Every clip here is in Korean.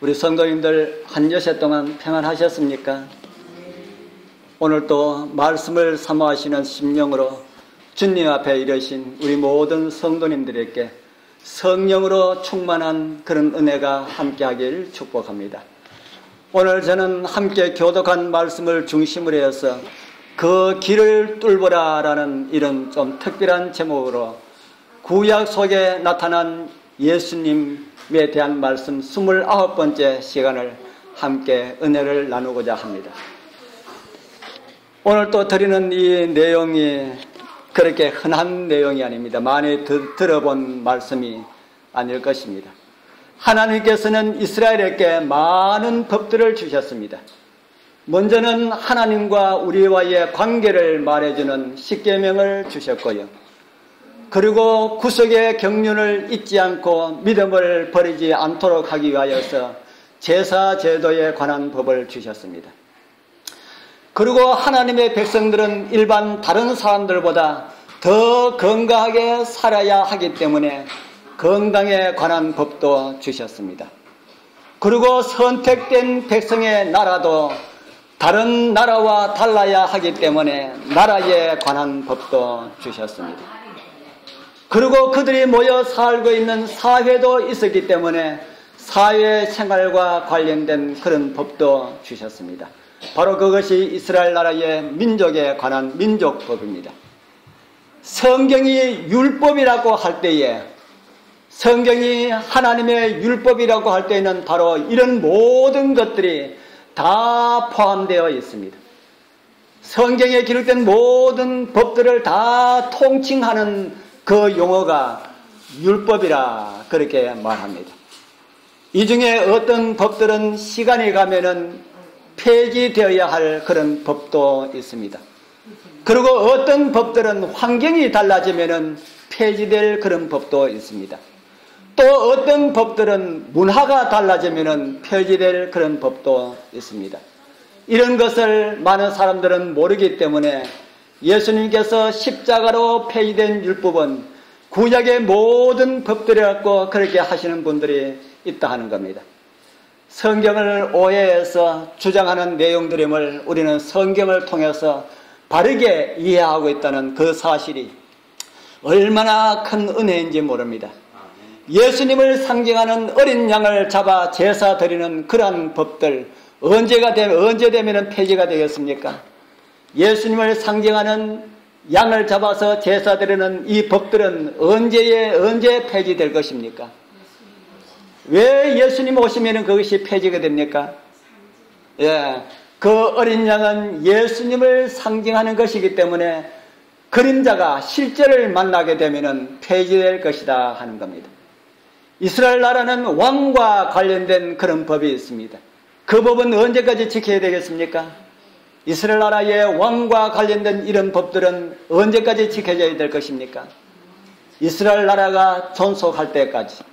우리 성도님들 한 여세 동안 평안하셨습니까? 오늘 또 말씀을 사모하시는 심령으로 주님 앞에 이르신 우리 모든 성도님들에게 성령으로 충만한 그런 은혜가 함께하길 축복합니다. 오늘 저는 함께 교독한 말씀을 중심으로 해서 그 길을 뚫어라 라는 이런 좀 특별한 제목으로 구약 속에 나타난 예수님에 대한 말씀 29번째 시간을 함께 은혜를 나누고자 합니다. 오늘 또 드리는 이 내용이 그렇게 흔한 내용이 아닙니다. 많이 들어본 말씀이 아닐 것입니다. 하나님께서는 이스라엘에게 많은 법들을 주셨습니다. 먼저는 하나님과 우리와의 관계를 말해주는 십계명을 주셨고요. 그리고 구속의 경륜을 잊지 않고 믿음을 버리지 않도록 하기 위하여서 제사 제도에 관한 법을 주셨습니다. 그리고 하나님의 백성들은 일반 다른 사람들보다 더 건강하게 살아야 하기 때문에 건강에 관한 법도 주셨습니다. 그리고 선택된 백성의 나라도 다른 나라와 달라야 하기 때문에 나라에 관한 법도 주셨습니다. 그리고 그들이 모여 살고 있는 사회도 있었기 때문에 사회생활과 관련된 그런 법도 주셨습니다. 바로 그것이 이스라엘 나라의 민족에 관한 민족법입니다. 성경이 율법이라고 할 때에, 성경이 하나님의 율법이라고 할 때에는 바로 이런 모든 것들이 다 포함되어 있습니다. 성경에 기록된 모든 법들을 다 통칭하는 그 용어가 율법이라 그렇게 말합니다. 이 중에 어떤 법들은 시간이 가면은 폐지되어야 할 그런 법도 있습니다. 그리고 어떤 법들은 환경이 달라지면은 폐지될 그런 법도 있습니다. 또 어떤 법들은 문화가 달라지면은 폐지될 그런 법도 있습니다. 이런 것을 많은 사람들은 모르기 때문에 예수님께서 십자가로 폐지된 율법은 구약의 모든 법들을 갖고 그렇게 하시는 분들이 있다 하는 겁니다. 성경을 오해해서 주장하는 내용들임을 우리는 성경을 통해서 바르게 이해하고 있다는 그 사실이 얼마나 큰 은혜인지 모릅니다. 예수님을 상징하는 어린 양을 잡아 제사 드리는 그러한 법들 언제 되면 폐지가 되겠습니까? 예수님을 상징하는 양을 잡아서 제사 드리는 이 법들은 언제 폐지될 것입니까? 왜 예수님 오시면 그것이 폐지가 됩니까? 그 어린 양은 예수님을 상징하는 것이기 때문에 그림자가 실제를 만나게 되면 폐지될 것이다 하는 겁니다. 이스라엘 나라는 왕과 관련된 그런 법이 있습니다. 그 법은 언제까지 지켜야 되겠습니까? 이스라엘 나라의 왕과 관련된 이런 법들은 언제까지 지켜져야 될 것입니까? 이스라엘 나라가 존속할 때까지,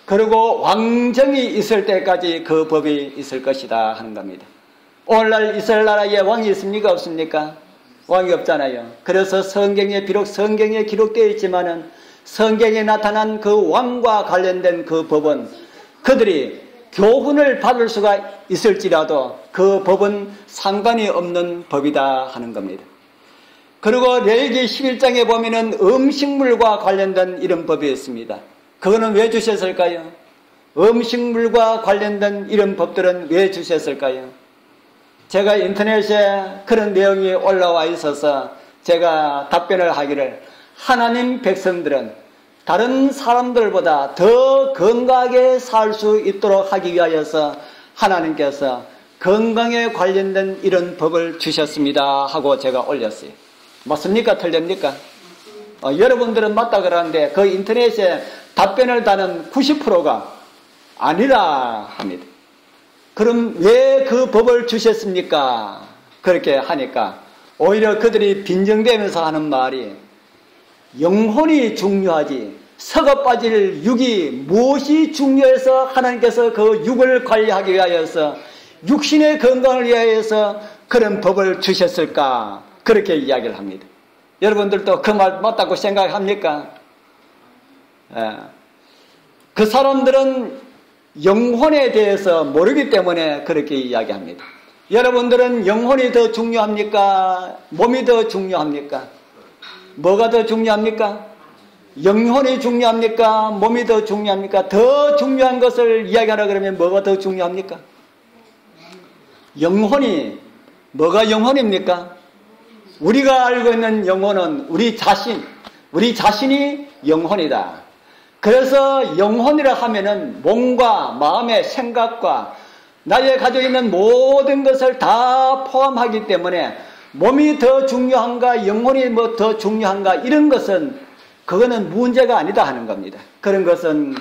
그리고 왕정이 있을 때까지 그 법이 있을 것이다 하는 겁니다. 오늘날 이스라엘 나라에 왕이 있습니까? 없습니까? 왕이 없잖아요. 그래서 비록 성경에 기록되어 있지만은 성경에 나타난 그 왕과 관련된 그 법은 그들이 교훈을 받을 수가 있을지라도 그 법은 상관이 없는 법이다 하는 겁니다. 그리고 레위기 11장에 보면은 음식물과 관련된 이런 법이 있습니다. 그거는 왜 주셨을까요? 음식물과 관련된 이런 법들은 왜 주셨을까요? 제가 인터넷에 그런 내용이 올라와 있어서 제가 답변을 하기를, 하나님 백성들은 다른 사람들보다 더 건강하게 살 수 있도록 하기 위하여서 하나님께서 건강에 관련된 이런 법을 주셨습니다 하고 제가 올렸어요. 맞습니까? 틀립니까? 여러분들은 맞다 그러는데 그 인터넷에 답변을 다는 90%가 아니라 합니다. 그럼 왜 그 법을 주셨습니까? 그렇게 하니까 오히려 그들이 빈정대면서 하는 말이, 영혼이 중요하지 썩어 빠질 육이 무엇이 중요해서 하나님께서 그 육을 관리하기 위하여서 육신의 건강을 위하여서 그런 법을 주셨을까? 그렇게 이야기를 합니다. 여러분들도 그 말 맞다고 생각합니까? 그 사람들은 영혼에 대해서 모르기 때문에 그렇게 이야기합니다. 여러분들은 영혼이 더 중요합니까? 몸이 더 중요합니까? 뭐가 더 중요합니까? 영혼이 중요합니까? 몸이 더 중요합니까? 더 중요한 것을 이야기하라 그러면 뭐가 더 중요합니까? 영혼이, 뭐가 영혼입니까? 우리가 알고 있는 영혼은 우리 자신이 영혼이다. 그래서 영혼이라 하면은 몸과 마음의 생각과 나의 가지고 있는 모든 것을 다 포함하기 때문에 몸이 더 중요한가, 영혼이 뭐 더 중요한가, 이런 것은 그거는 문제가 아니다 하는 겁니다. 그런 것은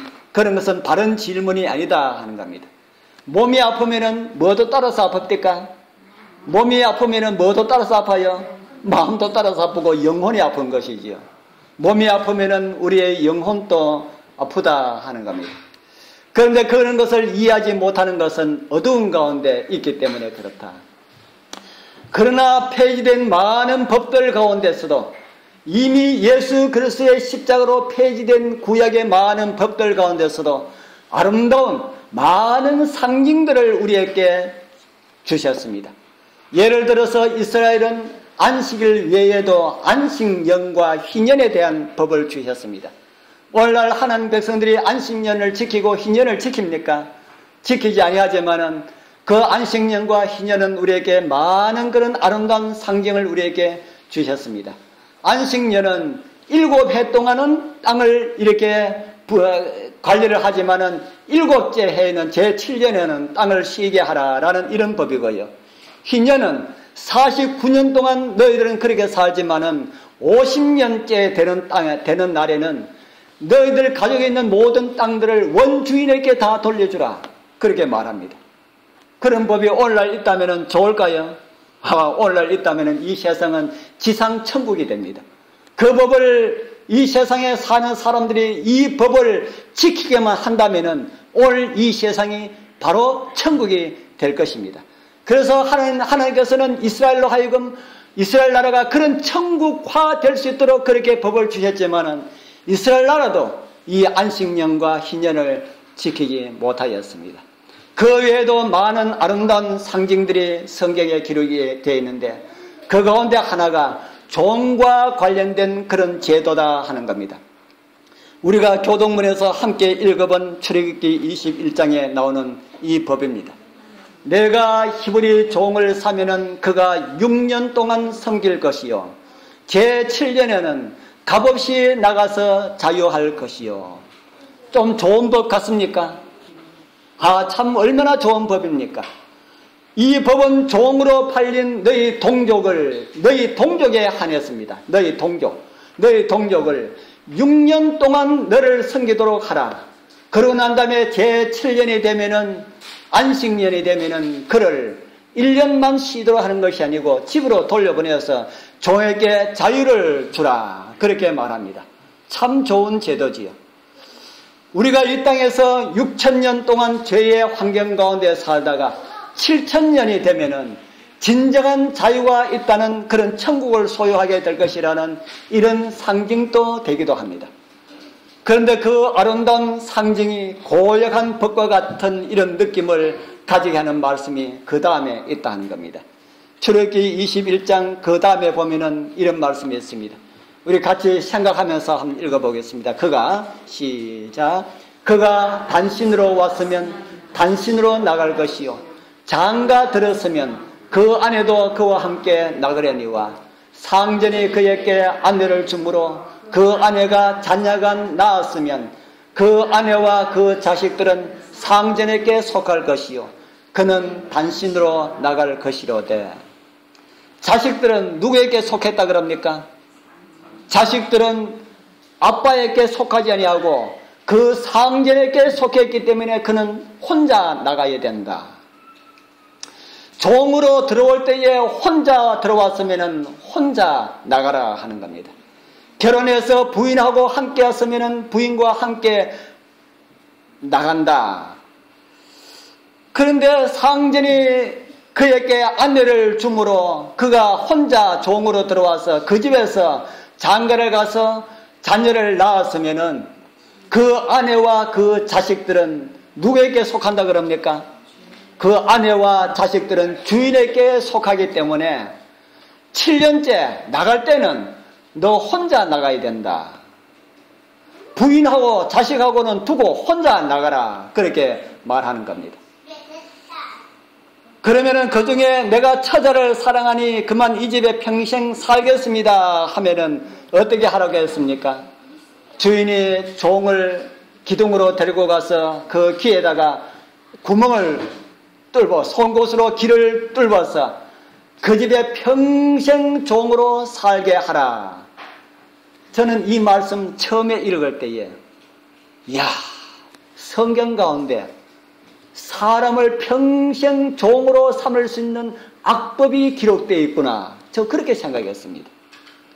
바른 질문이 아니다 하는 겁니다. 몸이 아프면은 뭐도 따라서 아픕니까? 몸이 아프면은 뭐도 따라서 아파요? 마음도 따라서 아프고 영혼이 아픈 것이지요. 몸이 아프면은 우리의 영혼도 아프다 하는 겁니다. 그런데 그런 것을 이해하지 못하는 것은 어두운 가운데 있기 때문에 그렇다. 그러나 폐지된 많은 법들 가운데서도 이미 예수 그리스도의 십자가로 폐지된 구약의 많은 법들 가운데서도 아름다운 많은 상징들을 우리에게 주셨습니다. 예를 들어서 이스라엘은 안식일 외에도 안식년과 희년에 대한 법을 주셨습니다. 오늘날 하나님 백성들이 안식년을 지키고 희년을 지킵니까? 지키지 아니하지만은 그 안식년과 희년은 우리에게 많은 그런 아름다운 상징을 우리에게 주셨습니다. 안식년은 7해 동안은 땅을 이렇게 관리를 하지만은 7째 해에는 제7년에는 땅을 쉬게 하라라는 이런 법이고요. 희년은 49년 동안 너희들은 그렇게 살지만은 50년째 되는 날에는 너희들 가지고 있는 모든 땅들을 원주인에게 다 돌려주라. 그렇게 말합니다. 그런 법이 오늘날 있다면 좋을까요? 오늘날 있다면 이 세상은 지상천국이 됩니다. 그 법을 이 세상에 사는 사람들이 이 법을 지키게만 한다면 오늘 이 세상이 바로 천국이 될 것입니다. 그래서 하나님께서는 이스라엘로 하여금 이스라엘 나라가 그런 천국화 될 수 있도록 그렇게 법을 주셨지만은 이스라엘 나라도 이 안식년과 희년을 지키지 못하였습니다. 그 외에도 많은 아름다운 상징들이 성경에 기록이 되어 있는데 그 가운데 하나가 종과 관련된 그런 제도다 하는 겁니다. 우리가 교동문에서 함께 읽어본 출애굽기 21장에 나오는 이 법입니다. 내가 히브리 종을 사면은 그가 6년 동안 섬길 것이요 제7년에는 값없이 나가서 자유할 것이요. 좀 좋은 법 같습니까? 참 얼마나 좋은 법입니까? 이 법은 종으로 팔린 너희 동족에 한했습니다. 너희 동족을 6년 동안 너를 섬기도록 하라. 그러고 난 다음에 제7년이 되면은 안식년이 되면은 그를 1년만 쉬도록 하는 것이 아니고 집으로 돌려보내서 종에게 자유를 주라. 그렇게 말합니다. 참 좋은 제도지요. 우리가 이 땅에서 6,000년 동안 죄의 환경 가운데 살다가 7,000년이 되면은 진정한 자유가 있다는 그런 천국을 소유하게 될 것이라는 이런 상징도 되기도 합니다. 그런데 그 아름다운 상징이 고역한 법과 같은 이런 느낌을 가지게 하는 말씀이 그 다음에 있다는 겁니다. 출애굽기 21장 그 다음에 보면은 이런 말씀이 있습니다. 우리 같이 생각하면서 한번 읽어보겠습니다. 시작. 그가 단신으로 왔으면 단신으로 나갈 것이요 장가 들었으면 그 아내도 그와 함께 나가려니와 상전이 그에게 아내를 주므로 그 아내가 자녀가 낳았으면 그 아내와 그 자식들은 상전에게 속할 것이요 그는 단신으로 나갈 것이로되. 자식들은 누구에게 속했다 그럽니까? 자식들은 아빠에게 속하지 아니하고 그 상전에게 속했기 때문에 그는 혼자 나가야 된다. 종으로 들어올 때에 혼자 들어왔으면 혼자 나가라 하는 겁니다. 결혼해서 부인하고 함께 왔으면 부인과 함께 나간다. 그런데 상전이 그에게 아내를 주므로 그가 혼자 종으로 들어와서 그 집에서 장가를 가서 자녀를 낳았으면 그 아내와 그 자식들은 누구에게 속한다 그럽니까? 그 아내와 자식들은 주인에게 속하기 때문에 7년째 나갈 때는 너 혼자 나가야 된다. 부인하고 자식하고는 두고 혼자 나가라. 그렇게 말하는 겁니다. 그러면은 그 중에 내가 처자를 사랑하니 그만 이 집에 평생 살겠습니다 하면은 어떻게 하라고 했습니까? 주인이 종을 기둥으로 데리고 가서 그 귀에다가 구멍을 뚫고 송곳으로 귀를 뚫어서 그 집에 평생 종으로 살게 하라. 저는 이 말씀 처음에 읽을 때에 이야, 성경 가운데 사람을 평생 종으로 삼을 수 있는 악법이 기록되어 있구나. 저 그렇게 생각했습니다.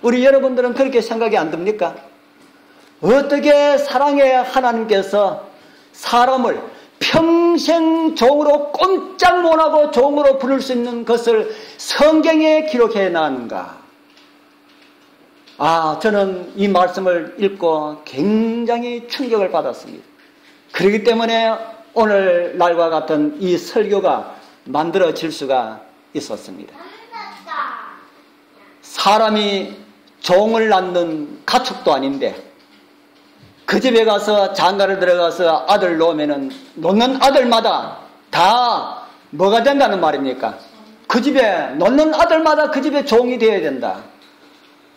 우리 여러분들은 그렇게 생각이 안 듭니까? 어떻게 사랑의 하나님께서 사람을 평생 종으로 꼼짝 못하고 종으로 부를 수 있는 것을 성경에 기록해 놨는가? 저는 이 말씀을 읽고 굉장히 충격을 받았습니다. 그렇기 때문에 오늘날과 같은 이 설교가 만들어질 수가 있었습니다. 사람이 종을 낳는 가축도 아닌데 그 집에 가서 장가를 들어가서 아들 놓는 아들마다 다 뭐가 된다는 말입니까? 그 집에 놓는 아들마다 그 집에 종이 되어야 된다.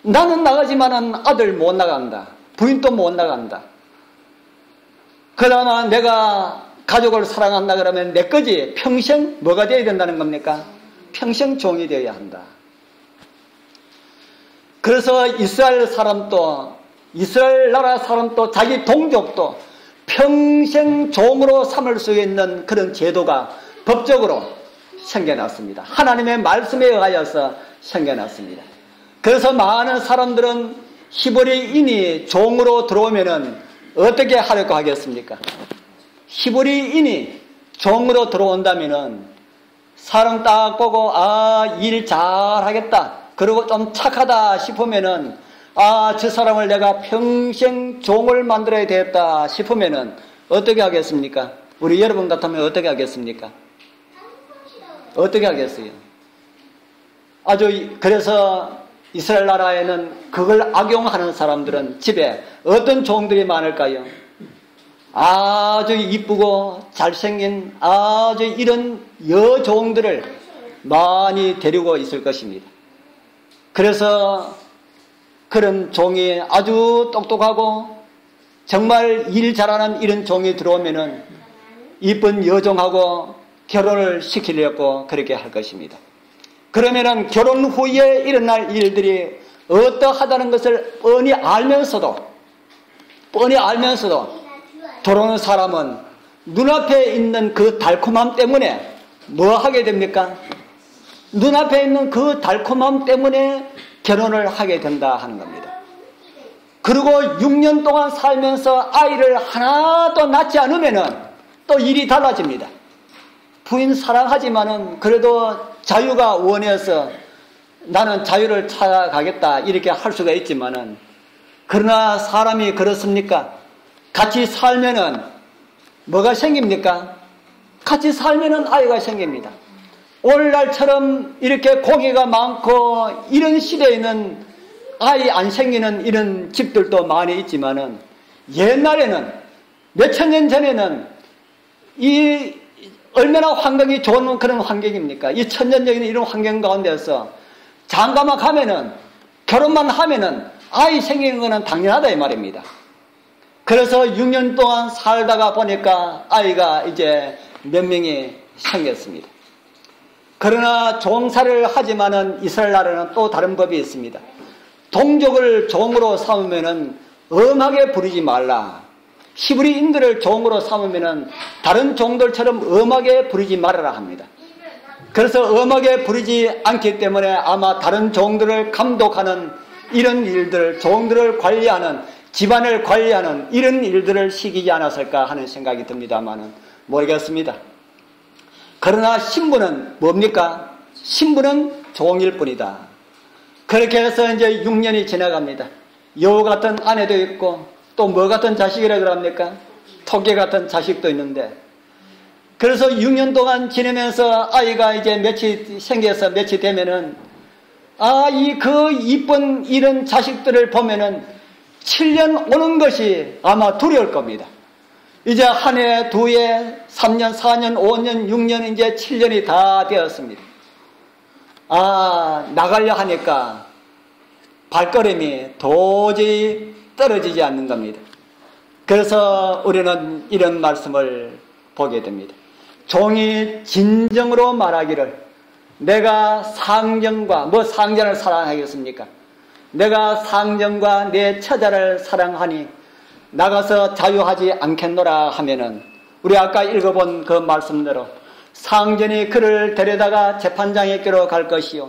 나는 나가지만은 아들 못 나간다. 부인도 못 나간다. 그러나 내가 가족을 사랑한다 그러면 내 거지 평생 뭐가 되어야 된다는 겁니까? 평생 종이 되어야 한다. 그래서 이스라엘 나라 사람도 자기 동족도 평생 종으로 삼을 수 있는 그런 제도가 법적으로 생겨났습니다. 하나님의 말씀에 의하여서 생겨났습니다. 그래서 많은 사람들은 히브리인이 종으로 들어오면은 어떻게 하려고 하겠습니까? 히브리인이 종으로 들어온다면은 사람 딱 보고 일 잘하겠다. 그리고 좀 착하다 싶으면은 저 사람을 내가 평생 종을 만들어야 되겠다 싶으면은 어떻게 하겠습니까? 우리 여러분 같으면 어떻게 하겠습니까? 어떻게 하겠어요? 그래서 이스라엘 나라에는 그걸 악용하는 사람들은 집에 어떤 종들이 많을까요? 아주 이쁘고 잘생긴 아주 이런 여종들을 많이 데리고 있을 것입니다. 그래서 그런 종이 아주 똑똑하고 정말 일 잘하는 이런 종이 들어오면은 이쁜 여종하고 결혼을 시키려고 그렇게 할 것입니다. 그러면은 결혼 후에 일어날 일들이 어떠하다는 것을 뻔히 알면서도 들어오는 사람은 눈앞에 있는 그 달콤함 때문에 뭐 하게 됩니까? 눈앞에 있는 그 달콤함 때문에 결혼을 하게 된다 하는 겁니다. 그리고 6년 동안 살면서 아이를 하나도 낳지 않으면은 또 일이 달라집니다. 부인 사랑하지만은 그래도 자유가 원해서 나는 자유를 찾아가겠다 이렇게 할 수가 있지만은 그러나 사람이 그렇습니까? 같이 살면은 뭐가 생깁니까? 같이 살면은 아이가 생깁니다. 오늘날처럼 이렇게 고기가 많고 이런 시대에는 아이 안 생기는 이런 집들도 많이 있지만은 옛날에는 몇천 년 전에는 이 얼마나 환경이 좋은 그런 환경입니까? 이 천년적인 이런 환경 가운데서 장가만 가면은 결혼만 하면은 아이 생기는 거는 당연하다 이 말입니다. 그래서 6년 동안 살다가 보니까 아이가 이제 몇 명이 생겼습니다. 그러나 종살이를 하지만은 이스라엘 나라는 또 다른 법이 있습니다. 동족을 종으로 삼으면은 엄하게 부리지 말라. 히브리인들을 종으로 삼으면은 다른 종들처럼 엄하게 부리지 말아라 합니다. 그래서 엄하게 부리지 않기 때문에 아마 다른 종들을 감독하는 이런 일들, 종들을 관리하는, 집안을 관리하는 이런 일들을 시키지 않았을까 하는 생각이 듭니다만은 모르겠습니다. 그러나 신부는 뭡니까? 신부는 종일 뿐이다. 그렇게 해서 이제 6년이 지나갑니다. 여우 같은 아내도 있고 또 뭐 같은 자식이라 그럽니까? 토끼 같은 자식도 있는데 그래서 6년 동안 지내면서 아이가 이제 며칠 생겨서 며칠 되면은 그 이쁜 이런 자식들을 보면은 7년 오는 것이 아마 두려울 겁니다. 이제 한 해, 두 해, 3년, 4년, 5년, 6년, 이제 7년이 다 되었습니다. 나가려 하니까 발걸음이 도저히 떨어지지 않는 겁니다. 그래서 우리는 이런 말씀을 보게 됩니다. 종이 진정으로 말하기를 내가 상전과 상전을 사랑하겠습니까? 내가 상전과 내 처자를 사랑하니 나가서 자유하지 않겠노라 하면은 우리 아까 읽어본 그 말씀대로 상전이 그를 데려다가 재판장에게로 갈 것이요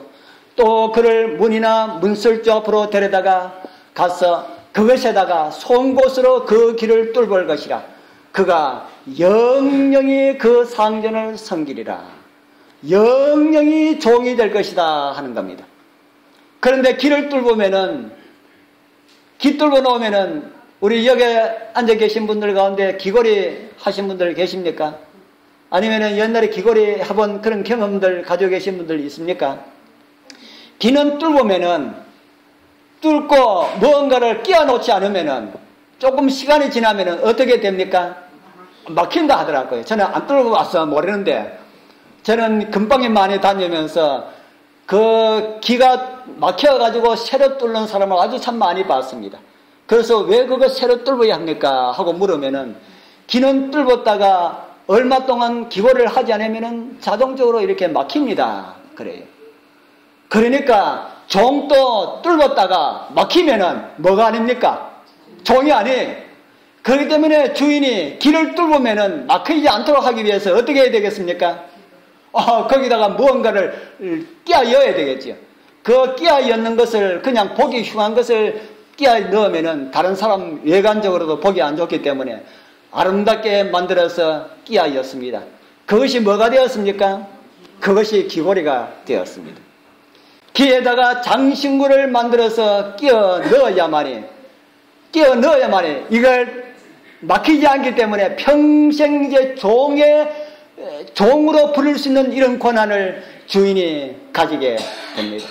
또 그를 문이나 문설주 앞으로 데려다가 가서 그것에다가 송곳으로 그 길을 뚫을 것이라. 그가 영영이 그 상전을 섬기리라. 영영이 종이 될 것이다 하는 겁니다. 그런데 길을 뚫으면은 길 뚫어 놓으면은 우리 여기 앉아 계신 분들 가운데 귀걸이 하신 분들 계십니까? 아니면은 옛날에 귀걸이 해본 그런 경험들 가지고 계신 분들 있습니까? 길은 뚫으면은 뚫고 무언가를 끼워 놓지 않으면은 조금 시간이 지나면은 어떻게 됩니까? 막힌다 하더라고요. 저는 안 뚫고 와서 모르는데 저는 근방에 많이 다니면서 그 기가 막혀가지고 새로 뚫는 사람을 아주 참 많이 봤습니다. 그래서 왜 그거 새로 뚫어야 합니까? 하고 물으면은 기는 뚫었다가 얼마 동안 기고를 하지 않으면은 자동적으로 이렇게 막힙니다. 그래요. 그러니까 종도 뚫었다가 막히면은 뭐가 아닙니까? 종이 아니에요. 그렇기 때문에 주인이 길을 뚫으면은 막히지 않도록 하기 위해서 어떻게 해야 되겠습니까? 거기다가 무언가를 끼워 넣어야 되겠죠. 그 끼워 넣는 것을 그냥 보기 흉한 것을 끼워 넣으면은 다른 사람 외관적으로도 보기 안 좋기 때문에 아름답게 만들어서 끼워 넣습니다. 그것이 뭐가 되었습니까? 그것이 귀고리가 되었습니다. 귀에다가 장신구를 만들어서 끼워 넣어야만이 이걸 막히지 않기 때문에 평생 이제 종으로 부를 수 있는 이런 권한을 주인이 가지게 됩니다.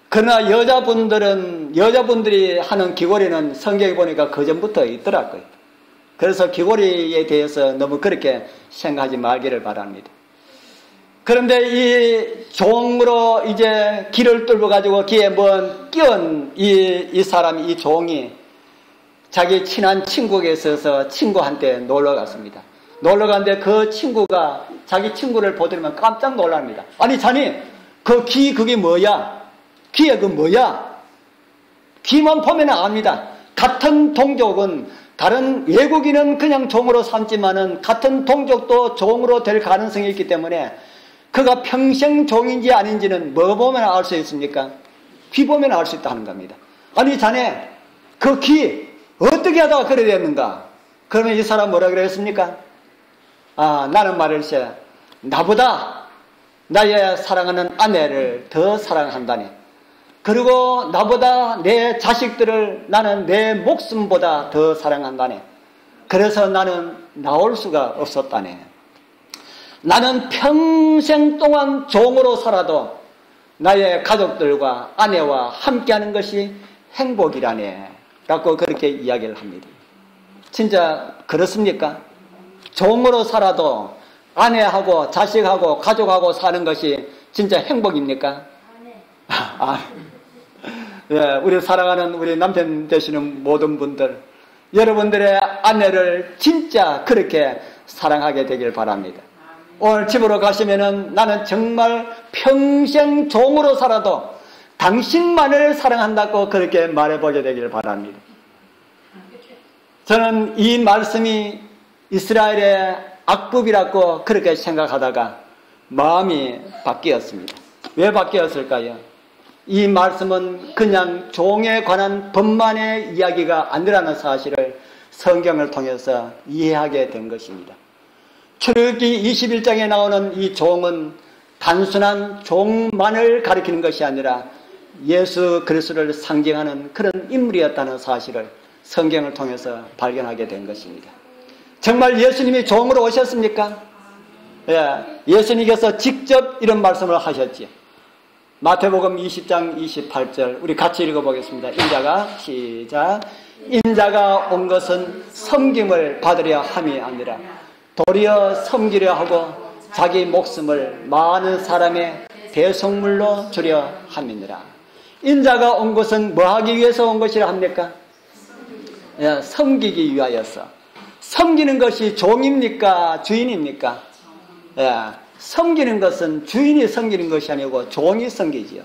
그러나 여자분들이 하는 귀걸이는 성경에 보니까 그전부터 있더라고요. 그래서 귀걸이에 대해서 너무 그렇게 생각하지 말기를 바랍니다. 그런데 이 종으로 이제 길을 뚫어가지고 귀에 끼운 이 사람이, 이 종이 자기 친한 친구에게 있어서 친구한테 놀러 갔습니다. 놀러 갔는데 그 친구가 자기 친구를 보더니만 깜짝 놀랍니다. 아니, 자네, 그 귀, 그게 뭐야? 귀에 그 뭐야? 귀만 보면 압니다. 같은 동족은 다른 외국인은 그냥 종으로 삼지만은 같은 동족도 종으로 될 가능성이 있기 때문에 그가 평생 종인지 아닌지는 뭐 보면 알 수 있습니까? 귀 보면 알 수 있다는 겁니다. 아니, 자네, 그 귀 어떻게 하다가 그래 됐는가? 그러면 이 사람 뭐라 그랬습니까? 나는 말일세, 나보다 나의 사랑하는 아내를 더 사랑한다니. 그리고 나보다 내 자식들을 나는 내 목숨보다 더 사랑한다니. 그래서 나는 나올 수가 없었다네. 나는 평생 동안 종으로 살아도 나의 가족들과 아내와 함께하는 것이 행복이라네. 라고 그렇게 이야기를 합니다. 진짜 그렇습니까? 종으로 살아도 아내하고 자식하고 가족하고 사는 것이 진짜 행복입니까? 네, 우리 사랑하는 우리 남편 되시는 모든 분들, 여러분들의 아내를 진짜 그렇게 사랑하게 되길 바랍니다. 오늘 집으로 가시면은 나는 정말 평생 종으로 살아도 당신만을 사랑한다고 그렇게 말해보게 되길 바랍니다. 저는 이 말씀이 이스라엘의 악법이라고 그렇게 생각하다가 마음이 바뀌었습니다. 왜 바뀌었을까요? 이 말씀은 그냥 종에 관한 법만의 이야기가 아니라는 사실을 성경을 통해서 이해하게 된 것입니다. 출애굽기 21장에 나오는 이 종은 단순한 종만을 가리키는 것이 아니라 예수 그리스도를 상징하는 그런 인물이었다는 사실을 성경을 통해서 발견하게 된 것입니다. 정말 예수님이 종으로 오셨습니까? 예, 예수님께서 직접 이런 말씀을 하셨지요. 마태복음 20장 28절 우리 같이 읽어보겠습니다. 인자가 시작. 인자가 온 것은 섬김을 받으려 함이 아니라 도리어 섬기려 하고 자기 목숨을 많은 사람의 대속물로 주려 함이니라. 인자가 온 것은 뭐 하기 위해서 온 것이라 합니까? 예, 섬기기 위하여서. 섬기는 것이 종입니까? 주인입니까? 예, 섬기는 것은 주인이 섬기는 것이 아니고 종이 섬기지요.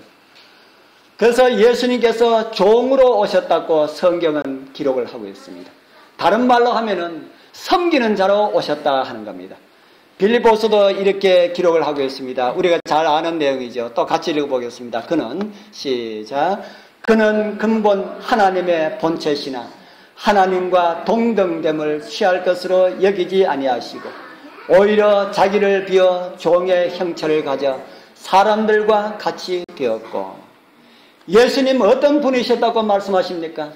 그래서 예수님께서 종으로 오셨다고 성경은 기록을 하고 있습니다. 다른 말로 하면은 섬기는 자로 오셨다 하는 겁니다. 빌립보서도 이렇게 기록을 하고 있습니다. 우리가 잘 아는 내용이죠. 또 같이 읽어보겠습니다. 그는 시작. 그는 근본 하나님의 본체시나 하나님과 동등됨을 취할 것으로 여기지 아니하시고 오히려 자기를 비워 종의 형체를 가져 사람들과 같이 되었고. 예수님 어떤 분이셨다고 말씀하십니까?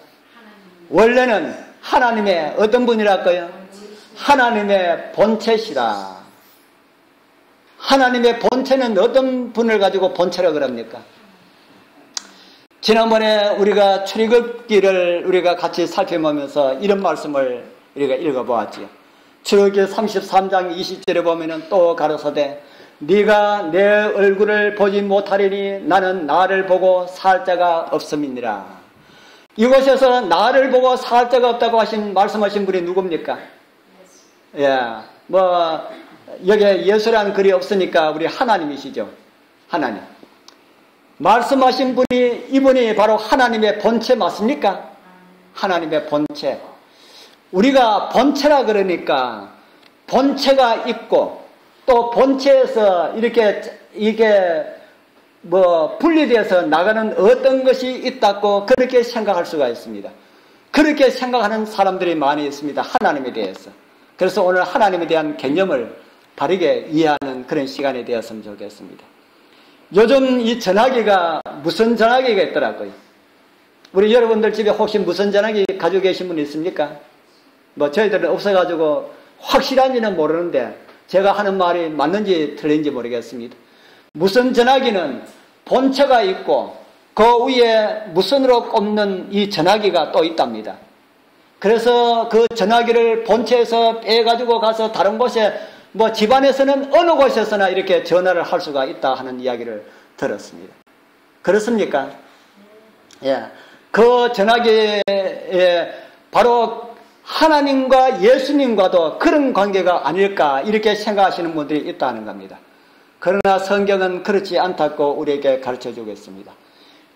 원래는 하나님의 어떤 분이랄까요? 하나님의 본체시라. 하나님의 본체는 어떤 분을 가지고 본체라고 그럽니까? 지난번에 우리가 출애굽기를 우리가 같이 살펴보면서 이런 말씀을 우리가 읽어보았지요. 출애굽기 33장 20절에 보면은 또 가로사대 네가 내 얼굴을 보지 못하리니 나는 나를 보고 살 자가 없음이니라. 이곳에서 나를 보고 살 자가 없다고 말씀하신 분이 누굽니까? 예, 여기에 예수라는 글이 없으니까 우리 하나님이시죠. 하나님. 말씀하신 분이 이분이 바로 하나님의 본체 맞습니까? 하나님의 본체. 우리가 본체라 그러니까 본체가 있고 또 본체에서 이게 분리돼서 나가는 어떤 것이 있다고 그렇게 생각할 수가 있습니다. 그렇게 생각하는 사람들이 많이 있습니다. 하나님에 대해서. 그래서 오늘 하나님에 대한 개념을 바르게 이해하는 그런 시간이 되었으면 좋겠습니다. 요즘 이 전화기가 무선 전화기가 있더라고요. 우리 여러분들 집에 혹시 무선 전화기 가지고 계신 분 있습니까? 저희들은 없어가지고 확실한지는 모르는데 제가 하는 말이 맞는지 틀린지 모르겠습니다. 무선 전화기는 본체가 있고 그 위에 무선으로 꼽는 이 전화기가 또 있답니다. 그래서 그 전화기를 본체에서 빼가지고 가서 다른 곳에 집안에서는 어느 곳에서나 이렇게 전화를 할 수가 있다 하는 이야기를 들었습니다. 그렇습니까? 예. 그 전화기에 바로 하나님과 예수님과도 그런 관계가 아닐까 이렇게 생각하시는 분들이 있다는 겁니다. 그러나 성경은 그렇지 않다고 우리에게 가르쳐 주겠습니다.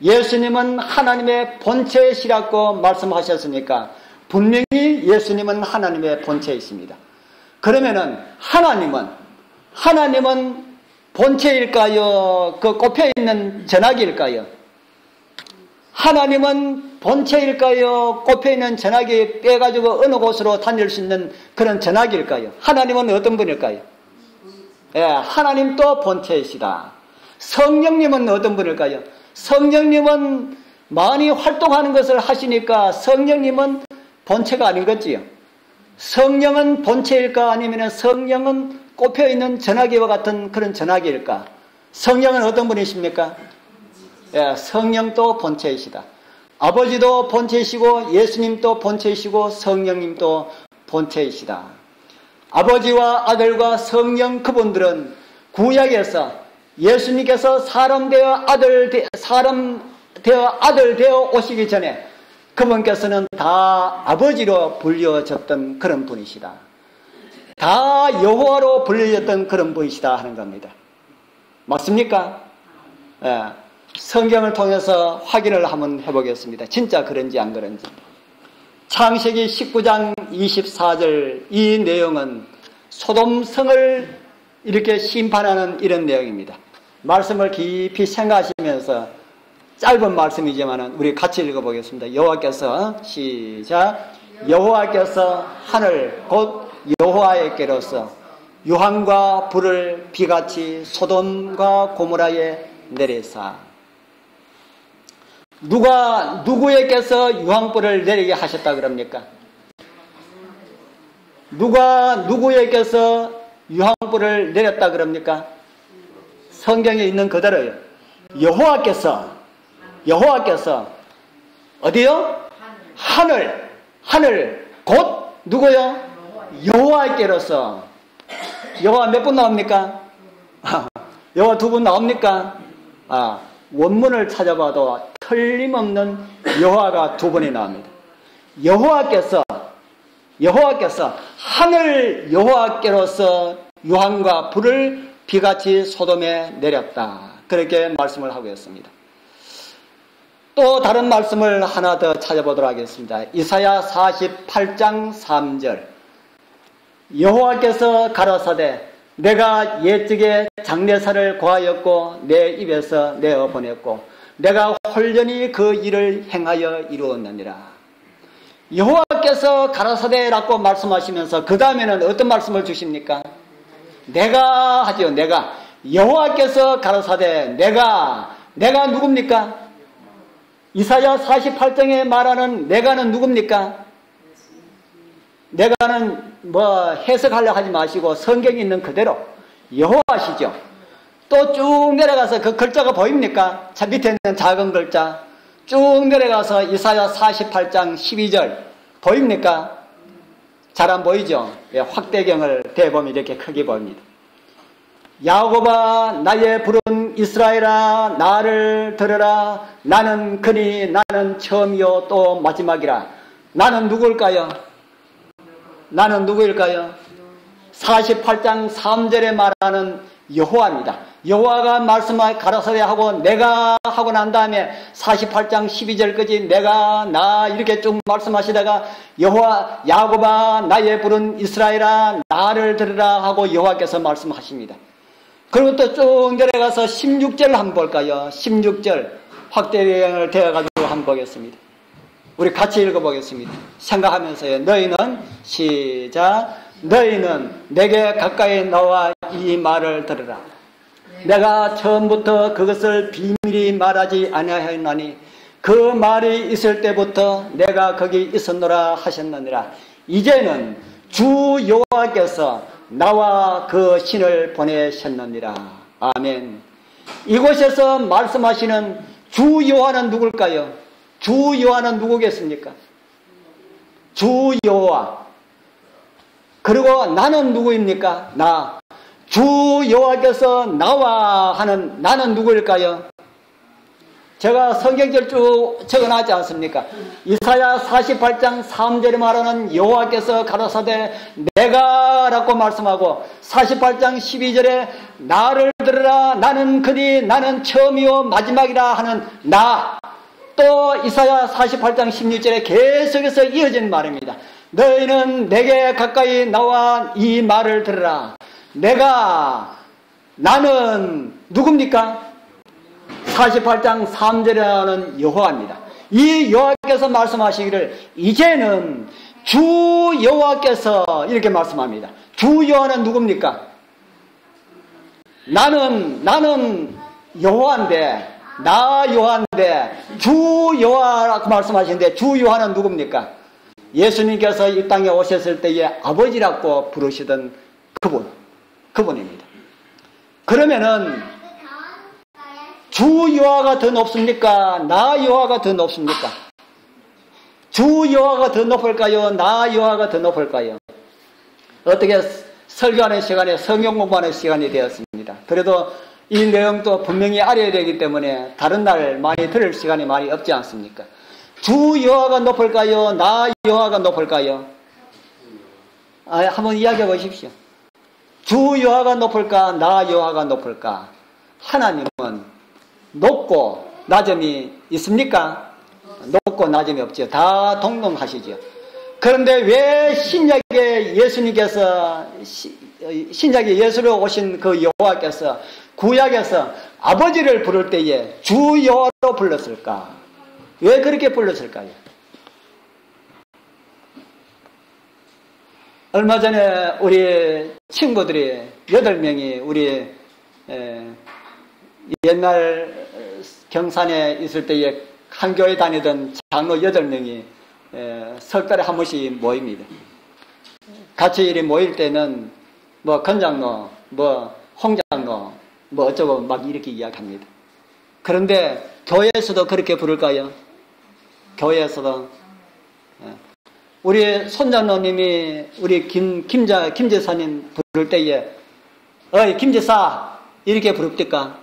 예수님은 하나님의 본체이시라고 말씀하셨으니까 분명히 예수님은 하나님의 본체이십니다. 그러면은 하나님은 본체일까요? 그 꼽혀있는 전화기일까요? 하나님은 본체일까요? 꼽혀있는 전화기 빼가지고 어느 곳으로 다닐 수 있는 그런 전화기일까요? 하나님은 어떤 분일까요? 예, 하나님도 본체이시다. 성령님은 어떤 분일까요? 성령님은 많이 활동하는 것을 하시니까 성령님은 본체가 아닌 거지요. 성령은 본체일까? 아니면 성령은 꼽혀있는 전화기와 같은 그런 전화기일까? 성령은 어떤 분이십니까? 예, 성령도 본체이시다. 아버지도 본체이시고 예수님도 본체이시고 성령님도 본체이시다. 아버지와 아들과 성령 그분들은 구약에서 예수님께서 사람 되어 아들 되어 오시기 전에 그분께서는 다 아버지로 불려졌던 그런 분이시다. 다 여호와로 불려졌던 그런 분이시다 하는 겁니다. 맞습니까? 예, 성경을 통해서 확인을 한번 해보겠습니다. 진짜 그런지 안 그런지. 창세기 19장 24절 이 내용은 소돔성을 이렇게 심판하는 이런 내용입니다. 말씀을 깊이 생각하시면서 짧은 말씀이지만 우리 같이 읽어보겠습니다. 여호와께서 시작. 여호와께서 하늘 곧 여호와께로서 유황과 불을 비같이 소돔과 고모라에 내리사. 누구에게서 유황불을 내리게 하셨다 그럽니까? 누가 누구에게서 유황불을 내렸다 그럽니까? 성경에 있는 그대로요. 여호와께서 어디요? 하늘 곧 누구요? 여호와께로서. 여호와 몇 분 나옵니까? 여호와 2분 나옵니까? 원문을 찾아봐도 틀림없는 여호와가 2번이 나옵니다. 여호와께서 하늘 여호와께로서 유황과 불을 비같이 소돔에 내렸다. 그렇게 말씀을 하고 있습니다. 또 다른 말씀을 하나 더 찾아보도록 하겠습니다. 이사야 48장 3절. 여호와께서 가라사대 내가 옛적에 장래사를 고하였고 내 입에서 내어 보냈고 내가 홀연히 그 일을 행하여 이루었느니라. 여호와께서 가라사대라고 말씀하시면서 그 다음에는 어떤 말씀을 주십니까? 내가 하죠. 내가. 여호와께서 가라사대 내가 누굽니까? 이사야 48장에 말하는 내가는 누굽니까? 내가는 해석하려고 하지 마시고 성경에 있는 그대로 여호와시죠. 또 쭉 내려가서 그 글자가 보입니까? 밑에 있는 작은 글자 쭉 내려가서 이사야 48장 12절 보입니까? 잘 안 보이죠? 확대경을 대보면 이렇게 크게 보입니다. 야곱아 나의 부른 이스라엘아 나를 들으라. 나는 그니 나는 처음이요 또 마지막이라. 나는 누구일까요? 48장 3절에 말하는 여호와입니다. 여호와가 말씀을 가라사대 하고 내가 하고 난 다음에 48장 12절까지 내가 나 이렇게 쭉 말씀하시다가 여호와 야곱아 나의 부른 이스라엘아 나를 들으라 하고 여호와께서 말씀하십니다. 그리고 또 쭉 내려가서 16절 한번 볼까요? 16절 확대경을 대어가지고 한번 보겠습니다. 우리 같이 읽어보겠습니다. 생각하면서요. 너희는 시작. 너희는 내게 가까이 나와 이 말을 들으라. 내가 처음부터 그것을 비밀히 말하지 아니하였나니 그 말이 있을 때부터 내가 거기 있었노라 하셨느니라. 이제는 주 여호와께서 나와 그 신을 보내셨느니라. 아멘. 이곳에서 말씀하시는 주 여호와는 누굴까요? 주 여호와는 누구겠습니까? 주 여호와. 그리고 나는 누구입니까? 나. 주 여호와께서 나와 하는 나는 누구일까요? 제가 성경절 쭉 적어놨지 않습니까? 이사야 48장 3절에 말하는 여호와께서 가라사대 내가 라고 말씀하고 48장 12절에 나를 들으라 나는 그니 나는 처음이요 마지막이라 하는 나. 또 이사야 48장 16절에 계속해서 이어진 말입니다. 너희는 내게 가까이 나와 이 말을 들으라. 나는 누굽니까? 48장 3절에 나오는 여호와입니다. 이 여호와께서 말씀하시기를 이제는 주 여호와께서 이렇게 말씀합니다. 주 여호와는 누굽니까? 나는 여호와인데 나 여호와인데 주 여호와라고 말씀하시는데 주 여호와는 누굽니까? 예수님께서 이 땅에 오셨을 때에 아버지라고 부르시던 그분입니다. 그러면은 주 여호와가 더 높습니까? 나 여호와가 더 높습니까? 주 여호와가 더 높을까요? 나 여호와가 더 높을까요? 어떻게 설교하는 시간에 성경 공부하는 시간이 되었습니다. 그래도 이 내용도 분명히 알아야 되기 때문에 다른 날 많이 들을 시간이 많이 없지 않습니까? 주 여호와가 높을까요? 나 여호와가 높을까요? 한번 이야기해 보십시오. 주 여호와가 높을까? 나 여호와가 높을까? 하나님은 높고 낮음이 있습니까? 높고 낮음이 없죠. 다 동등하시죠. 그런데 왜 신약에 예수님께서 신약에 예수로 오신 그 여호와께서 구약에서 아버지를 부를 때에 주 여호와로 불렀을까? 왜 그렇게 불렀을까요? 얼마 전에 우리 친구들이 8명이 우리 옛날 경산에 있을 때에 한 교회 다니던 장로 8명이 석 달에 한 번씩 모입니다. 같이 이리 모일 때는 뭐 건장로, 뭐 홍장로, 뭐 어쩌고 막 이렇게 이야기합니다. 그런데 교회에서도 그렇게 부를까요? 교회에서도. 우리 손장로님이 우리 김제사님 부를 때에 어이 김제사 이렇게 부릅니까?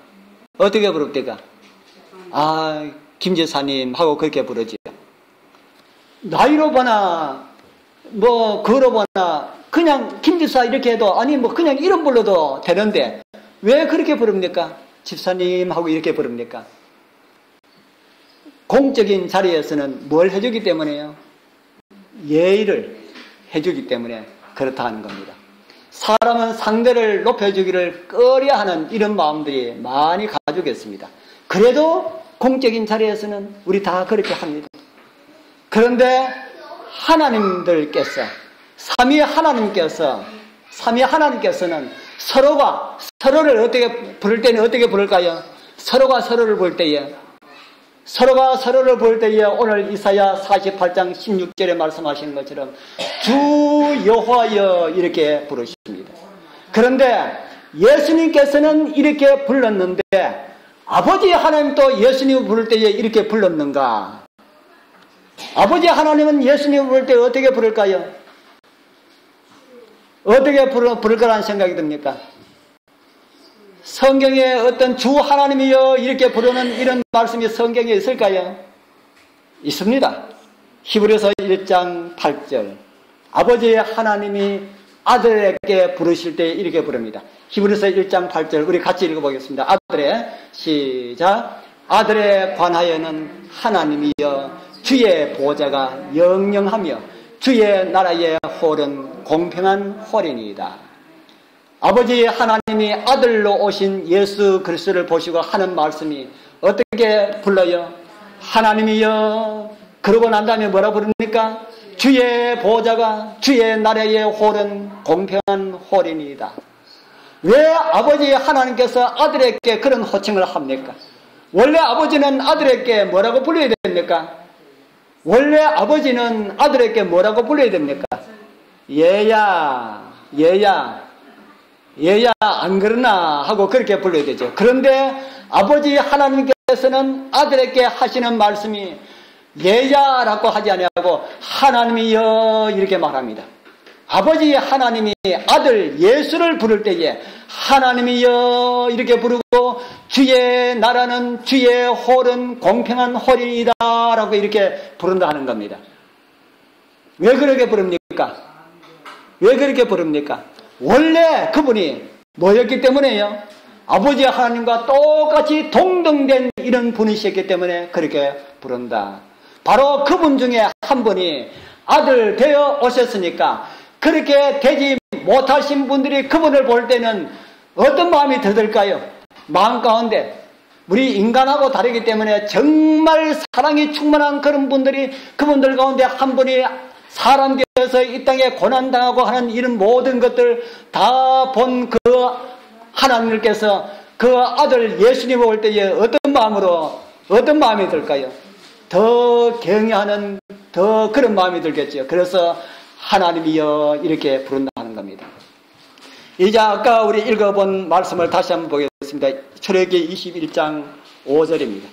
어떻게 부릅니까? 아 김제사님 하고 그렇게 부르지요. 나이로 보나 뭐 그로 보나 그냥 김제사 이렇게 해도 아니 뭐 그냥 이름 불러도 되는데 왜 그렇게 부릅니까? 집사님 하고 이렇게 부릅니까? 공적인 자리에서는 뭘 해주기 때문에요? 예의를 해주기 때문에 그렇다 하는 겁니다. 사람은 상대를 높여주기를 꺼려하는 이런 마음들이 많이 가지고 있습니다. 그래도 공적인 자리에서는 우리 다 그렇게 합니다. 그런데 하나님들께서 삼위 하나님께서는 서로가 서로를 어떻게 부를 때는 어떻게 부를까요? 서로가 서로를 볼 때에 오늘 이사야 48장 16절에 말씀하신 것처럼 주 여호와여 이렇게 부르십니다. 그런데 예수님께서는 이렇게 불렀는데 아버지 하나님도 예수님을 부를 때에 이렇게 불렀는가? 아버지 하나님은 예수님을 부를 때 어떻게 부를까요? 어떻게 부를 거라는 생각이 듭니까? 성경에 어떤 주 하나님이여 이렇게 부르는 이런 말씀이 성경에 있을까요? 있습니다. 히브리서 1장 8절 아버지 하나님이 아들에게 부르실 때 이렇게 부릅니다. 히브리서 1장 8절 우리 같이 읽어보겠습니다. 시작. 아들에 관하여는 하나님이여 주의 보좌가 영영하며 주의 나라의 홀은 공평한 홀이니이다. 아버지 하나님이 아들로 오신 예수 그리스도를 보시고 하는 말씀이 어떻게 불러요? 하나님이여. 그러고 난 다음에 뭐라 부릅니까? 주의 보좌가 주의 나라의 홀은 공평한 홀이니이다. 왜 아버지 하나님께서 아들에게 그런 호칭을 합니까? 원래 아버지는 아들에게 뭐라고 불러야 됩니까? 원래 아버지는 아들에게 뭐라고 불러야 됩니까? 얘야 안 그러나 하고 그렇게 불러야 되죠. 그런데 아버지 하나님께서는 아들에게 하시는 말씀이 얘야라고 하지 아니하고 하나님이여 이렇게 말합니다. 아버지 하나님이 아들 예수를 부를 때에 하나님이여 이렇게 부르고 주의 나라는 주의 홀은 공평한 홀이다 라고 이렇게 부른다 하는 겁니다. 왜 그렇게 부릅니까? 왜 그렇게 부릅니까? 원래 그분이 뭐였기 때문에요? 아버지 하나님과 똑같이 동등된 이런 분이셨기 때문에 그렇게 부른다. 바로 그분 중에 한 분이 아들 되어 오셨으니까 그렇게 되지 못하신 분들이 그분을 볼 때는 어떤 마음이 들까요? 마음 가운데 우리 인간하고 다르기 때문에 정말 사랑이 충만한 그런 분들이 그분들 가운데 한 분이 사람 되어서 이 땅에 고난당하고 하는 이런 모든 것들 다 본 그 하나님께서 그 아들 예수님을 볼 때에 어떤 마음이 들까요? 더 경외하는 더 그런 마음이 들겠죠. 그래서 하나님이여 이렇게 부른다는 겁니다. 이제 아까 우리 읽어본 말씀을 다시 한번 보겠습니다. 출애굽기 21장 5절입니다.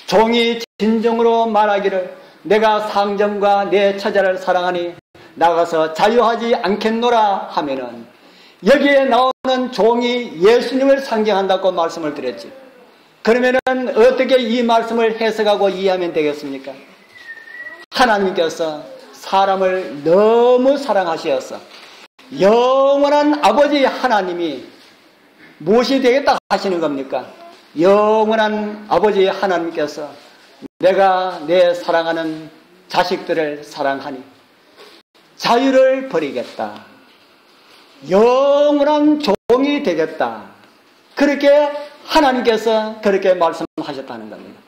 종이 진정으로 말하기를 내가 상전과 내 처자를 사랑하니 나가서 자유하지 않겠노라 하면은 여기에 나오는 종이 예수님을 상징한다고 말씀을 드렸지. 그러면은 어떻게 이 말씀을 해석하고 이해하면 되겠습니까? 하나님께서 사람을 너무 사랑하셔서 영원한 아버지 하나님이 무엇이 되겠다 하시는 겁니까? 영원한 아버지 하나님께서 내가 내 사랑하는 자식들을 사랑하니 자유를 버리겠다. 영원한 종이 되겠다. 그렇게 하나님께서 그렇게 말씀하셨다는 겁니다.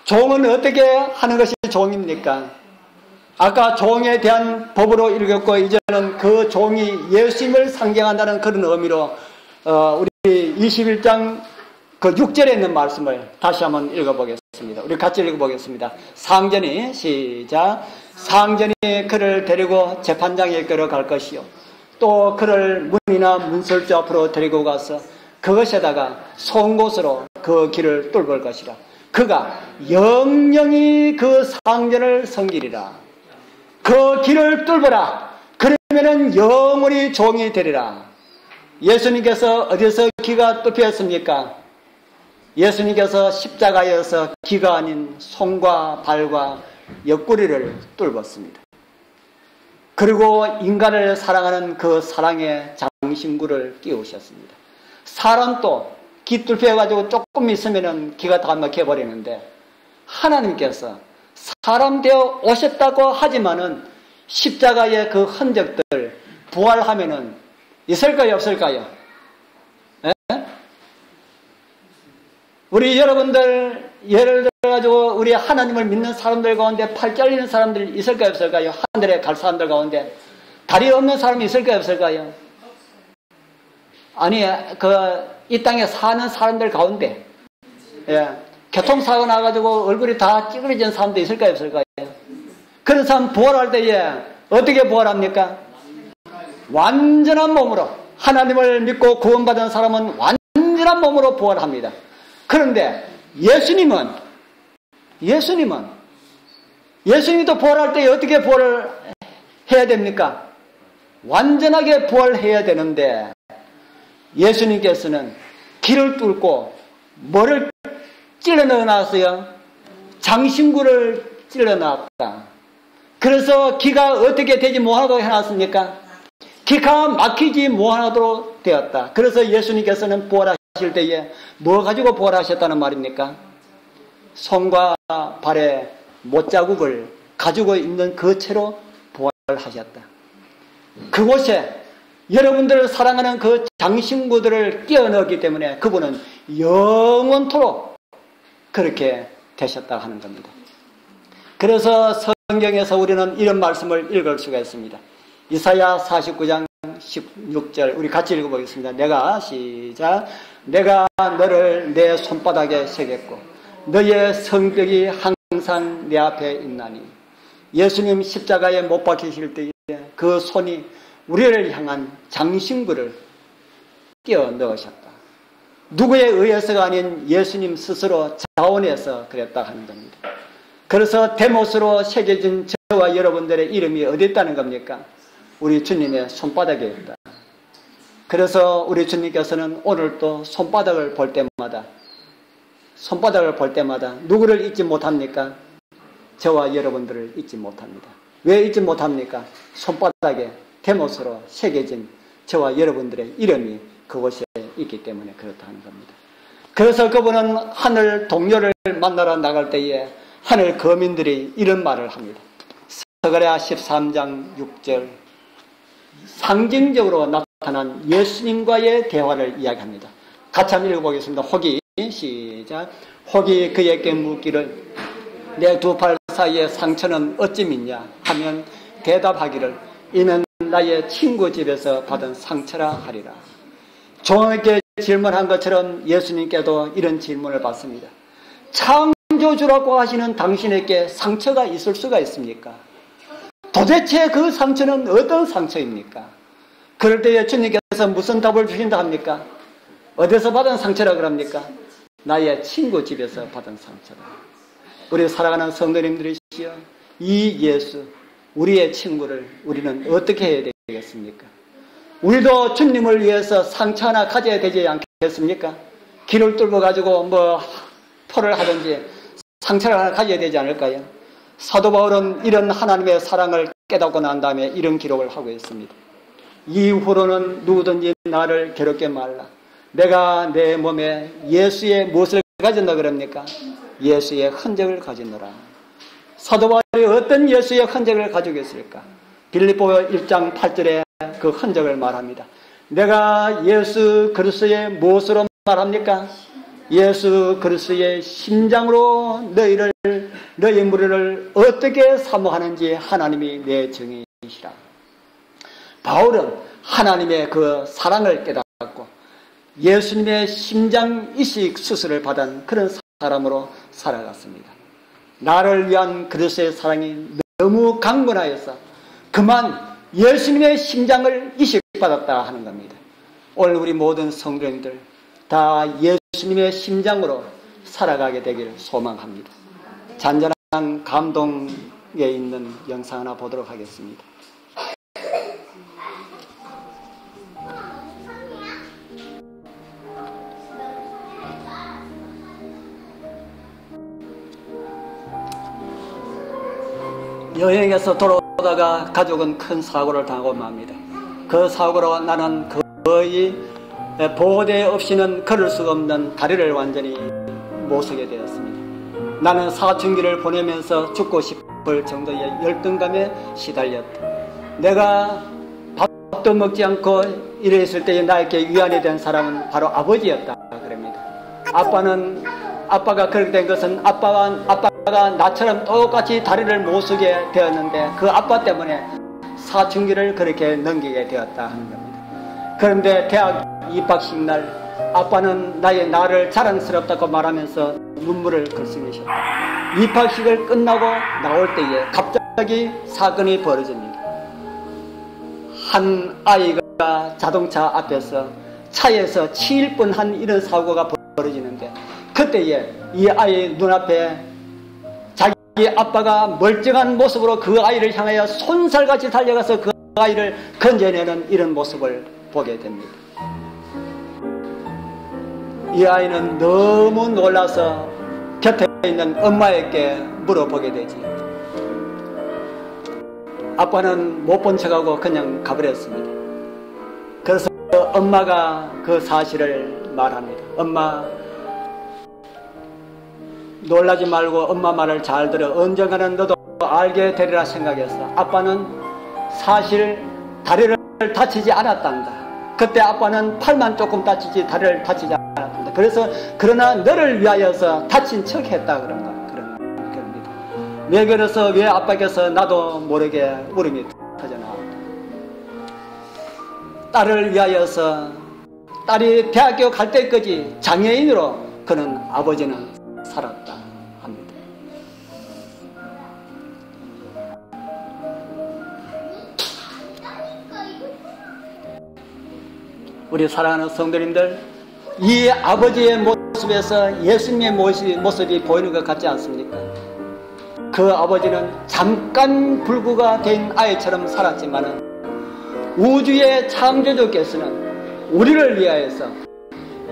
종은 어떻게 하는 것이 종입니까? 아까 종에 대한 법으로 읽었고 이제는 그 종이 예수님을 상징한다는 그런 의미로 우리 21장 그 6절에 있는 말씀을 다시 한번 읽어보겠습니다. 우리 같이 읽어보겠습니다. 상전이 시작. 상전이 그를 데리고 재판장에 끌어갈 것이요, 또 그를 문이나 문설주 앞으로 데리고 가서 그것에다가 송곳으로 그 길을 뚫을 것이라. 그가 영영이 그 상전을 섬기리라. 그 길을 뚫어라. 그러면은 영원히 종이 되리라. 예수님께서 어디서 귀가 뚫혔습니까? 예수님께서 십자가에서 귀가 아닌 손과 발과 옆구리를 뚫었습니다. 그리고 인간을 사랑하는 그 사랑의 장신구를 끼우셨습니다. 사람도 귀 뚫혀가지고 조금 있으면은 귀가 다 막혀버리는데, 하나님께서 사람 되어 오셨다고 하지만은 십자가의 그 흔적들 부활하면은 있을까요, 없을까요? 에? 우리 여러분들 예를 들어가지고 우리 하나님을 믿는 사람들 가운데 팔 잘리는 사람들 있을까요, 없을까요? 하늘에 갈 사람들 가운데 다리 없는 사람이 있을까요, 없을까요? 아니, 이 땅에 사는 사람들 가운데, 예, 교통사고 나가지고 얼굴이 다 찌그러진 사람도 있을까요, 없을까요? 그런 사람 부활할 때에 어떻게 부활합니까? 완전한 몸으로, 하나님을 믿고 구원받은 사람은 완전한 몸으로 부활합니다. 그런데 예수님도 부활할 때 어떻게 부활을 해야 됩니까? 완전하게 부활해야 되는데, 예수님께서는 길을 뚫고 뭐를 찔러 넣어놨어요? 장신구를 찔러 놨다. 그래서 기가 어떻게 되지 못하도록 해놨습니까? 기가 막히지 못하도록 되었다. 그래서 예수님께서는 부활하실 때에 뭐 가지고 부활하셨다는 말입니까? 손과 발에 못자국을 가지고 있는 그 채로 부활하셨다. 그곳에 여러분들을 사랑하는 그 장신구들을 끼워 넣었기 때문에 그분은 영원토록 그렇게 되셨다 하는 겁니다. 그래서 성경에서 우리는 이런 말씀을 읽을 수가 있습니다. 이사야 49장 16절 우리 같이 읽어보겠습니다. 내가 너를 내 손바닥에 새겼고 너의 성벽이 항상 내 앞에 있나니. 예수님 십자가에 못 박히실 때에 그 손이 우리를 향한 장신구를 끼워 넣으셨다. 누구에 의해서가 아닌 예수님 스스로 자원해서 그랬다 하는 겁니다. 그래서 대못으로 새겨진 저와 여러분들의 이름이 어디 있다는 겁니까? 우리 주님의 손바닥에 있다. 그래서 우리 주님께서는 오늘도 손바닥을 볼 때마다 누구를 잊지 못합니까? 저와 여러분들을 잊지 못합니다. 왜 잊지 못합니까? 손바닥에 대못으로 새겨진 저와 여러분들의 이름이 그곳에 있기 때문에 그렇다는 겁니다. 그래서 그분은 하늘 동료를 만나러 나갈 때에 하늘 거민들이 이런 말을 합니다. 스가랴 13장 6절 상징적으로 나타난 예수님과의 대화를 이야기합니다. 같이 한번 읽어보겠습니다. 혹이 시작. 혹이 그에게 묻기를 내 두 팔 사이에 상처는 어찌 믿냐 하면 대답하기를 이는 나의 친구 집에서 받은 상처라 하리라. 종에게 질문한 것처럼 예수님께도 이런 질문을 받습니다. 창조주라고 하시는 당신에게 상처가 있을 수가 있습니까? 도대체 그 상처는 어떤 상처입니까? 그럴 때에 주님께서 무슨 답을 주신다 합니까? 어디서 받은 상처라 그럽니까? 나의 친구 집에서 받은 상처라. 우리 사랑하는 성도님들이시여, 이 예수 우리의 친구를 우리는 어떻게 해야 되겠습니까? 우리도 주님을 위해서 상처 하나 가져야 되지 않겠습니까? 길을 뚫고 가지고 포를 하든지 상처를 하나 가져야 되지 않을까요? 사도 바울은 이런 하나님의 사랑을 깨닫고 난 다음에 이런 기록을 하고 있습니다. 이후로는 누구든지 나를 괴롭게 말라. 내가 내 몸에 예수의 무엇을 가졌나 그럽니까? 예수의 흔적을 가지노라. 사도 바울이 어떤 예수의 흔적을 가지고 있을까? 빌립보 1장 8절에 그 흔적을 말합니다. 내가 예수 그리스도의 무엇으로 말합니까? 예수 그리스도의 심장으로 너희 무리를 어떻게 사모하는지 하나님이 내 증인이시라. 바울은 하나님의 그 사랑을 깨닫고 예수님의 심장 이식 수술을 받은 그런 사람으로 살아갔습니다. 나를 위한 그리스도의 사랑이 너무 강건하여서 그만 예수님의 심장을 이식받았다 하는 겁니다. 오늘 우리 모든 성도님들 다 예수님의 심장으로 살아가게 되기를 소망합니다. 잔잔한 감동에 있는 영상 하나 보도록 하겠습니다. 여행에서 돌아오다가 가족은 큰 사고를 당하고 맙니다. 그 사고로 나는 거의 보호대 없이는 걸을 수가 없는 다리를 완전히 못 서게 되었습니다. 나는 사춘기를 보내면서 죽고 싶을 정도의 열등감에 시달렸다. 내가 밥도 먹지 않고 이랬을 때 나에게 위안이 된 사람은 바로 아버지였다 그럽니다. 아빠가 그렇게 된 것은 아빠가 나처럼 똑같이 다리를 못 서게 되었는데 그 아빠 때문에 사춘기를 그렇게 넘기게 되었다 하는 겁니다. 그런데 대학 입학식 날 아빠는 나를 자랑스럽다고 말하면서 눈물을 글썽이셨다. 입학식을 끝나고 나올 때에 갑자기 사건이 벌어집니다. 한 아이가 자동차 앞에서 차에서 치일 뻔한 이런 사고가 벌어지는데 그때에 이 아이 눈앞에 자기 아빠가 멀쩡한 모습으로 그 아이를 향하여 손살같이 달려가서 그 아이를 건져내는 이런 모습을 보게 됩니다. 이 아이는 너무 놀라서 곁에 있는 엄마에게 물어보게 되지. 아빠는 못 본 척하고 그냥 가버렸습니다. 그래서 엄마가 그 사실을 말합니다. 엄마, 놀라지 말고 엄마 말을 잘 들어. 언젠가는 너도 알게 되리라 생각했어. 아빠는 사실 다리를 다치지 않았단다. 그때 아빠는 팔만 조금 다치지 다리를 다치지 않았단다. 그래서 그러나 너를 위하여서 다친 척 했다 그런가 그럽니다. 내 그래서 왜 아빠께서 나도 모르게 울음이 터져나왔다. 딸을 위하여서 딸이 대학교 갈 때까지 장애인으로 그는 아버지는 살았다 합니다. 우리 사랑하는 성도님들, 이 아버지의 모습에서 예수님의 모습이 보이는 것 같지 않습니까? 그 아버지는 잠깐 불구가 된 아이처럼 살았지만은 우주의 창조주께서는 우리를 위하여서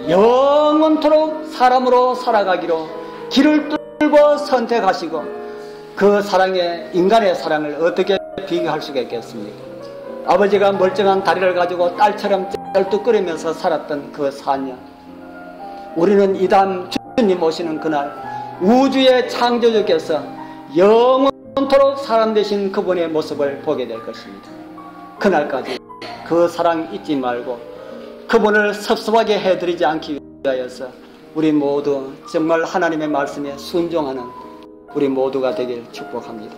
영원토록 사람으로 살아가기로 길을 뚫고 선택하시고 그 사랑에 인간의 사랑을 어떻게 비교할 수가 있겠습니까? 아버지가 멀쩡한 다리를 가지고 딸처럼 쩔뚝거리면서 살았던 그 4년, 우리는 이다음 주님 오시는 그날 우주의 창조주께서 영원토록 사람 되신 그분의 모습을 보게 될 것입니다. 그날까지 그 사랑 잊지 말고 그분을 섭섭하게 해드리지 않기 위하여서 우리 모두 정말 하나님의 말씀에 순종하는 우리 모두가 되길 축복합니다.